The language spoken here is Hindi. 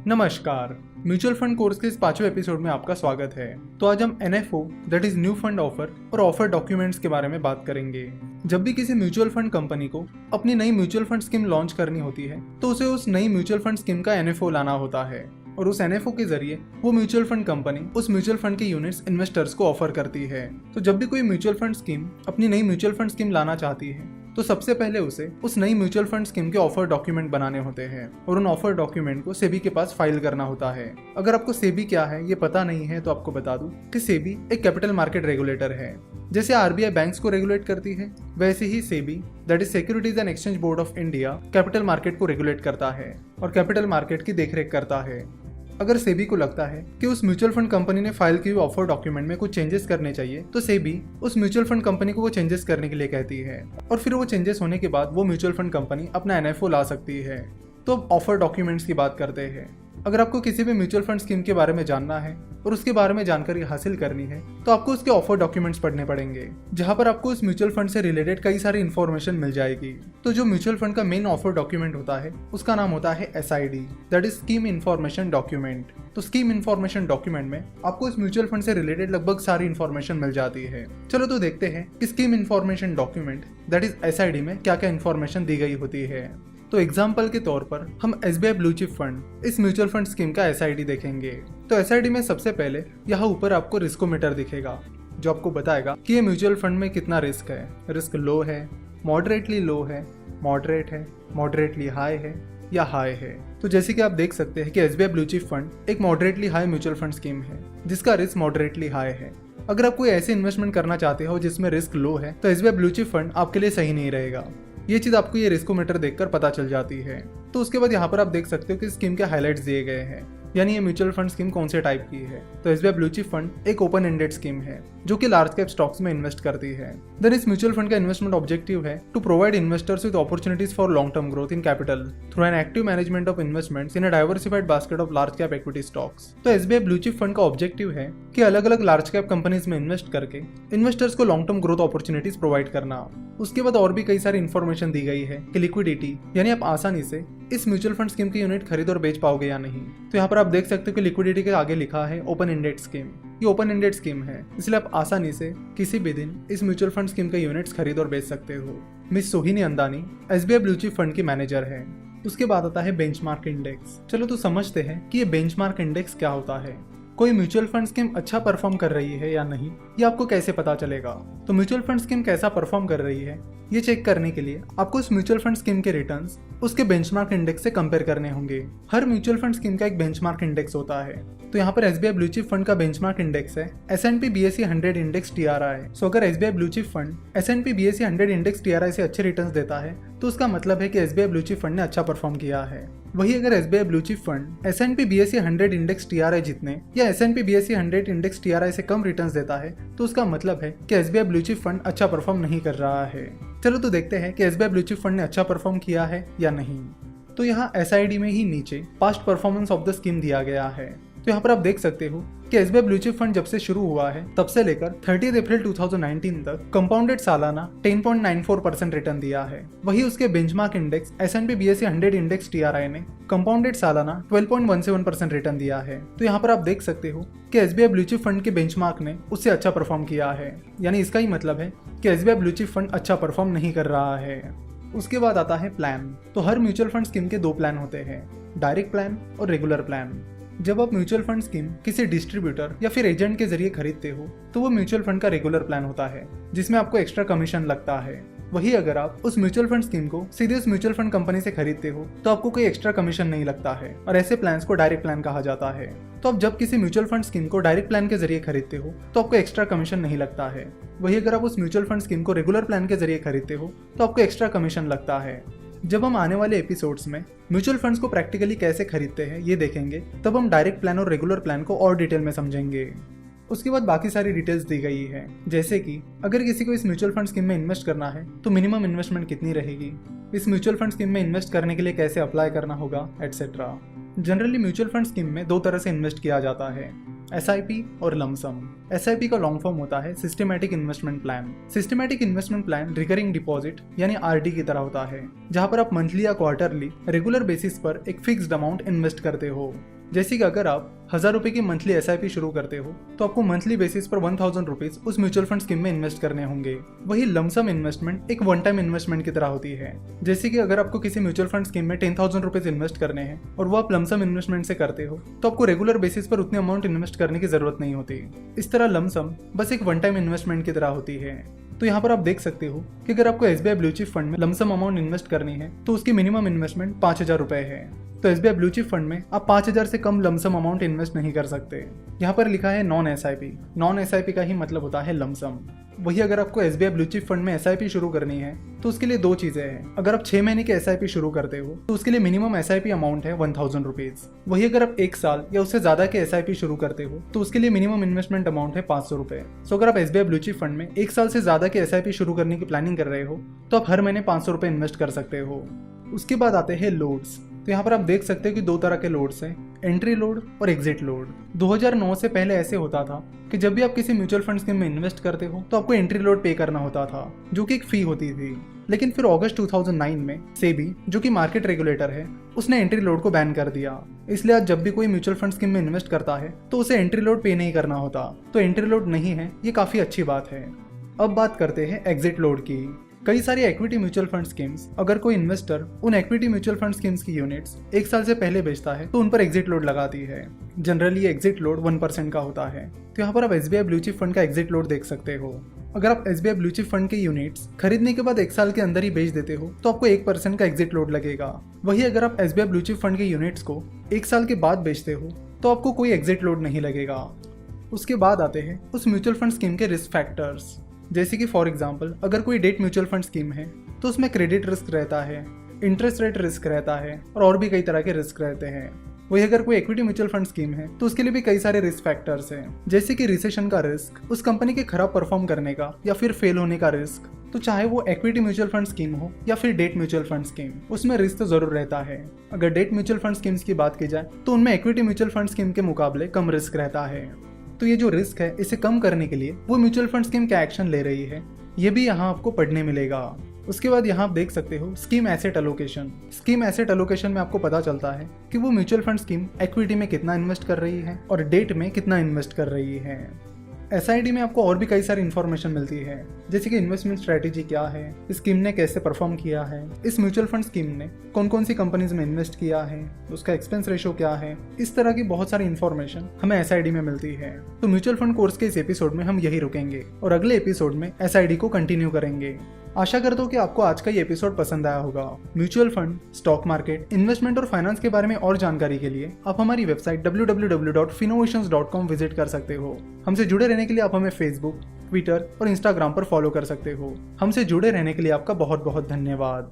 नमस्कार। म्यूचुअल फंड कोर्स के इस 5वें एपिसोड में आपका स्वागत है। तो आज हम NFO that is new fund offer और ऑफर डॉक्यूमेंट्स के बारे में बात करेंगे। जब भी किसी म्यूचुअल फंड कंपनी को अपनी नई म्यूचुअल फंड स्कीम लॉन्च करनी होती है तो उसे उस नई म्यूचुअल फंड स्कीम का NFO लाना होता है और उस NFO के जरिए वो म्यूचुअल फंड कंपनी उस म्यूचुअल फंड के यूनिट्स इन्वेस्टर्स को ऑफर करती है। तो जब भी कोई म्यूचुअल फंड स्कीम अपनी नई म्यूचुअल फंड स्कीम लाना चाहती है तो सबसे पहले उसे उस नई म्यूचुअल फंड स्कीम के ऑफर डॉक्यूमेंट बनाने होते हैं और उन ऑफर डॉक्यूमेंट को सेबी के पास फाइल करना होता है। अगर आपको सेबी क्या है ये पता नहीं है तो आपको बता दूं कि सेबी एक कैपिटल मार्केट रेगुलेटर है। जैसे RBI बैंक्स को रेगुलेट करती है वैसे ही SEBI that is securities and exchange board of India capital market को रेगुलेट करता है और कैपिटल मार्केट की देखरेख करता है। अगर सेबी को लगता है कि उस म्यूचुअल फंड कंपनी ने फाइल की हुई ऑफर डॉक्यूमेंट में कुछ चेंजेस करने चाहिए तो सेबी उस म्यूचुअल फंड कंपनी को वो चेंजेस करने के लिए कहती है और फिर वो चेंजेस होने के बाद वो म्यूचुअल फंड कंपनी अपना NFO ला सकती है। तो अब ऑफर डॉक्यूमेंट्स की बात करते हैं। अगर आपको किसी भी म्यूचुअल फंड स्कीम के बारे में जानना है और उसके बारे में जानकारी हासिल करनी है तो आपको उसके ऑफर डॉक्यूमेंट्स पढ़ने पड़ेंगे, जहां पर आपको उस म्यूचुअल फंड से रिलेटेड कई सारी इन्फॉर्मेशन मिल जाएगी। तो जो म्यूचुअल फंड का मेन ऑफर डॉक्यूमेंट होता है उसका नाम होता है SID that is scheme information document. तो स्कीम इन्फॉर्मेशन डॉक्यूमेंट में आपको इस म्यूचुअल फंड से रिलेटेड लगभग सारी इन्फॉर्मेशन मिल जाती है। चलो तो देखते हैं कि scheme information document that is SID में क्या क्या इन्फॉर्मेशन दी गई होती है। तो एग्जाम्पल के तौर पर हम SBI ब्लू चिप फंड इस म्यूचुअल फंड स्कीम का SID देखेंगे। तो SID में सबसे पहले यहाँ ऊपर आपको रिस्कोमीटर दिखेगा जो आपको बताएगा कि ये म्यूचुअल फंड में कितना रिस्क है। रिस्क लो है, मॉडरेटली लो है, मॉडरेट है, मॉडरेटली हाई है या हाई है। तो जैसे कि आप देख सकते हैं कि SBI ब्लू चिप फंड एक moderately high mutual fund scheme है जिसका रिस्क मॉडरेटली हाई है। अगर आप कोई ऐसे इन्वेस्टमेंट करना चाहते हो जिसमें रिस्क लो है तो SBI ब्लू चिप फंड आपके लिए सही नहीं रहेगा। ये चीज आपको ये रिस्कोमीटर देखकर पता चल जाती है। तो उसके बाद यहाँ पर आप देख सकते हो कि स्कीम के हाइलाइट्स दिए गए हैं, यानी ये म्यूचुअल फंड स्कीम कौन से टाइप की है। तो SBI ब्लू चिप फंड एक ओपन एंडेड स्कीम है जो कि लार्ज कैप स्टॉक्स में इन्वेस्ट करती है। देन इस म्यूचुअल फंड का इन्वेस्टमेंट ऑब्जेक्टिव है to provide investors with opportunities for long term growth in capital through an active management of investments in a diversified basket of large cap equity stocks. तो SBI ब्लू चिप फंड का ऑब्जेक्टिव है कि अलग अलग लार्ज कैप कंपनीज में इन्वेस्ट करके इन्वेस्टर्स को long term growth opportunities provide करना। उसके बाद और भी कई सारी इन्फॉर्मेशन दी गई है कि लिक्विडिटी यानी आप आसानी से इस म्यूचुअल फंड स्कीम की यूनिट खरीद और बेच पाओगे या नहीं। तो यहाँ पर आप देख सकते हो कि लिक्विडिटी के आगे लिखा है ओपन एंडेड स्कीम। ये ओपन एंडेड स्कीम है इसलिए आप आसानी से किसी भी दिन इस म्यूचुअल फंड स्कीम के यूनिट्स खरीद और बेच सकते हो। मिस सोहिनी अंदानी SBI ब्लू चिप फंड की मैनेजर है। उसके बाद आता है बेंचमार्क इंडेक्स। चलो तो समझते हैं कि ये बेंचमार्क इंडेक्स क्या होता है। कोई म्यूचुअल फंड स्कीम अच्छा परफॉर्म कर रही है या नहीं ये आपको कैसे पता चलेगा। तो म्यूचुअल फंड स्कीम कैसा परफॉर्म कर रही है ये चेक करने के लिए आपको उस म्यूचुअल फंड स्कीम के रिटर्न्स उसके बेंचमार्क इंडेक्स से कंपेयर करने होंगे। हर म्यूचुअल फंड स्कीम का एक बेंचमार्क इंडेक्स होता है। तो यहाँ पर SBI ब्लू चिप फंड का बेंचमार्क इंडेक्स है S&P BSE 100 इंडेक्स TRI। सो अगर SBI blue chip fund S&P BSE 100 index TRI से अच्छे रिटर्न्स देता है तो उसका मतलब है कि SBI ब्लू चिप फंड ने अच्छा परफॉर्म किया है। वही अगर SBI blue chip fund S&P BSE 100 index TRI जितने या S&P BSE 100 इंडेक्स TRI से कम रिटर्न्स देता है तो उसका मतलब है कि SBI ब्लू चिप फंड अच्छा परफॉर्म नहीं कर रहा है। चलो तो देखते हैं कि SBI ब्लू चिप फंड ने अच्छा परफॉर्म किया है या नहीं। तो यहाँ SID में ही नीचे past performance of the scheme दिया गया है। तो यहाँ पर आप देख सकते हो कि SBI ब्लू चिप फंड जब से शुरू हुआ है तब से लेकर 30 अप्रैल 2019 तक कंपाउंडेड सालाना 10.94% रिटर्न दिया है। वही उसके benchmark index S&P BSE 100 index TRI ने कंपाउंडेड सालाना 12.17% रिटर्न दिया है। तो यहाँ पर आप देख सकते हो कि SBI ब्लू चिप फंड के बेंचमार्क ने उससे अच्छा परफॉर्म किया है, यानी इसका ही मतलब है कि SBI ब्लू चिप फंड अच्छा परफॉर्म नहीं कर रहा है। उसके बाद आता है प्लान। तो हर म्यूचुअल फंड स्कीम के 2 प्लान होते हैं, डायरेक्ट प्लान और रेगुलर प्लान। जब आप म्यूचुअल फंड स्कीम किसी डिस्ट्रीब्यूटर या फिर एजेंट के जरिए खरीदते हो तो वो म्यूचुअल फंड का रेगुलर प्लान होता है जिसमें आपको एक्स्ट्रा कमीशन लगता है। वही अगर आप उस म्यूचुअल फंड स्कीम को सीधे उस म्यूचुअल फंड कंपनी से खरीदते हो तो आपको कोई एक्स्ट्रा कमीशन नहीं लगता है और ऐसे प्लान्स को डायरेक्ट प्लान कहा जाता है। तो आप जब किसी म्यूचुअल फंड स्कीम को डायरेक्ट प्लान के जरिए खरीदते हो तो आपको एक्स्ट्रा कमीशन नहीं लगता है। वही अगर आप उस म्यूचुअल फंड स्कीम को रेगुलर प्लान के जरिए खरीदते हो तो आपको एक्स्ट्रा कमीशन लगता है। जब हम आने वाले एपिसोड्स में म्यूचुअल फंड्स को प्रैक्टिकली कैसे खरीदते हैं ये देखेंगे तब हम डायरेक्ट प्लान और रेगुलर प्लान को और डिटेल में समझेंगे। उसके बाद बाकी सारी डिटेल्स दी गई है, जैसे कि अगर किसी को इस म्यूचुअल फंड स्कीम में इन्वेस्ट करना है तो मिनिमम इन्वेस्टमेंट कितनी रहेगी, इस म्यूचुअल फंड स्कीम में इन्वेस्ट करने के लिए कैसे अप्लाई करना होगा, etcetera. Generally mutual fund scheme में 2 तरह से इन्वेस्ट किया जाता है, SIP और लमसम। SIP का लॉन्ग फॉर्म होता है systematic investment plan. Systematic investment plan recurring deposit यानी RD की तरह होता है, जहां पर आप मंथली या क्वार्टरली रेगुलर बेसिस पर एक फिक्स्ड अमाउंट इन्वेस्ट करते हो। जैसे कि अगर आप 1000 रुपए की मंथली SIP शुरू करते हो तो आपको मंथली बेसिस पर 1000 रुपीज उस म्यूचुअल फंड स्कीम में इन्वेस्ट करने होंगे। वही लमसम इन्वेस्टमेंट एक वन टाइम इन्वेस्टमेंट की तरह होती है। जैसे कि अगर आपको किसी म्यूचुअल फंड स्कीम में 10,000 रुपीज इन्वेस्ट करने हैं और वो आप लमसम इन्वेस्टमेंट से करते हो तो आपको रेगुलर बेसिस पर उतने अमाउंट इन्वेस्ट करने की जरूरत नहीं होती। इस तरह लमसम बस एक वन टाइम इन्वेस्टमेंट की तरह होती है। तो यहाँ पर आप देख सकते हो कि अगर आपको SBI ब्लू चिप फंड में लमसम अमाउंट इन्वेस्ट करनी है तो उसकी मिनिमम इन्वेस्टमेंट 5000 रुपए है। तो SBI ब्लू चिप फंड में आप 5000 से कम लमसम अमाउंट इन्वेस्ट नहीं कर सकते। यहाँ पर लिखा है नॉन SIP। नॉन SIP का ही मतलब होता है लमसम। वही अगर आपको SBI ब्लू चिप फंड में SIP शुरू करनी है तो उसके लिए दो चीजें हैं। अगर आप 6 महीने की SIP शुरू करते हो तो उसके लिए मिनिमम SIP अमाउंट है 1000 रुपीज। वही अगर आप 1 साल या उससे ज्यादा के SIP शुरू करते हो तो उसके लिए मिनिमम इन्वेस्टमेंट अमाउंट है 500 रुपए। सो अगर आप SBI ब्लू चिप फंड में 1 साल से ज्यादा के SIP शुरू करने की प्लानिंग कर रहे हो तो आप हर महीने 500 रुपए इन्वेस्ट कर सकते हो। उसके बाद आते हैं लोड्स। तो यहाँ पर आप देख सकते हो कि दो तरह के लोड्स हैं, एंट्री लोड और एग्जिट लोड। 2009 से पहले ऐसे होता था कि जब भी आप किसी म्यूचुअल फंड स्कीम में इन्वेस्ट करते हो तो आपको एंट्री लोड पे करना होता था, जो कि एक फी होती थी। लेकिन फिर अगस्त 2009 में सेबी, जो कि मार्केट रेगुलेटर है, उसने एंट्री लोड को बैन कर दिया। इसलिए आज जब भी कोई म्यूचुअल फंड स्कीम में इन्वेस्ट करता है तो उसे एंट्री लोड पे नहीं करना होता। तो एंट्री लोड नहीं है, ये काफी अच्छी बात है। अब बात करते हैं एग्जिट लोड की। कई सारी इक्विटी म्यूचुअल फंड स्कीम्स, अगर कोई इन्वेस्टर उन इक्विटी म्यूचुअल फंड स्कीम्स की यूनिट्स 1 साल से पहले बेचता है तो उन पर एग्जिट लोड लगाती है। जनरली एग्जिट लोड 1% का होता है। तो यहाँ पर आप SBI ब्लू चिप फंड का एग्जिट लोड देख सकते हो। अगर आप SBI ब्लू चिप फंड के यूनिट्स खरीदने के बाद 1 साल के अंदर ही बेच देते हो तो आपको 1% का एग्जिट लोड लगेगा। वही अगर आप SBI ब्लू चिप फंड के यूनिट्स को 1 साल के बाद बेचते हो तो आपको कोई एग्जिट लोड नहीं लगेगा। उसके बाद आते हैं उस म्यूचुअल फंड स्कीम के रिस्क फैक्टर्स। जैसे कि फॉर एग्जांपल अगर कोई डेट म्यूचुअल फंड स्कीम है तो उसमें क्रेडिट रिस्क रहता है, इंटरेस्ट रेट रिस्क रहता है और भी कई तरह के रिस्क रहते हैं। वही अगर कोई इक्विटी म्यूचुअल फंड स्कीम है तो उसके लिए भी कई सारे रिस्क फैक्टर्स हैं, जैसे कि रिसेशन का रिस्क, उस कंपनी के खराब परफॉर्म करने का या फिर फेल होने का रिस्क। तो चाहे वो इक्विटी म्यूचुअल फंड स्कीम हो या फिर डेट म्यूचुअल फंड स्कीम, उसमें रिस्क तो जरूर रहता है। अगर डेट म्यूचुअल फंड स्कीम्स की बात की जाए तो उनमें इक्विटी म्यूचुअल फंड स्कीम के मुकाबले कम रिस्क रहता है। तो ये जो रिस्क है इसे कम करने के लिए वो म्यूचुअल फंड स्कीम क्या एक्शन ले रही है, ये भी यहाँ आपको पढ़ने मिलेगा। उसके बाद यहाँ आप देख सकते हो scheme asset allocation. Scheme asset allocation में आपको पता चलता है कि वो म्यूचुअल फंड स्कीम इक्विटी में कितना इन्वेस्ट कर रही है और डेट में कितना इन्वेस्ट कर रही है। SID में आपको और भी कई सारी इन्फॉर्मेशन मिलती है, जैसे कि इन्वेस्टमेंट स्ट्रेटेजी क्या है, स्कीम ने कैसे परफॉर्म किया है, इस म्यूचुअल फंड स्कीम ने कौन कौन सी कंपनीज में इन्वेस्ट किया है, उसका एक्सपेंस रेशो क्या है। इस तरह की बहुत सारी इन्फॉर्मेशन हमें SID में मिलती है। तो म्यूचुअल फंड कोर्स के इस एपिसोड में हम यही रुकेंगे और अगले एपिसोड में SID को कंटिन्यू करेंगे। आशा करता हूँ कि आपको आज का ये एपिसोड पसंद आया होगा। Mutual fund, stock market, investment और फाइनेंस के बारे में और जानकारी के लिए आप हमारी वेबसाइट www.finnovations.com विजिट कर सकते हो। हमसे जुड़े रहने के लिए आप हमें फेसबुक, ट्विटर और इंस्टाग्राम पर फॉलो कर सकते हो। हमसे जुड़े रहने के लिए आपका बहुत बहुत धन्यवाद।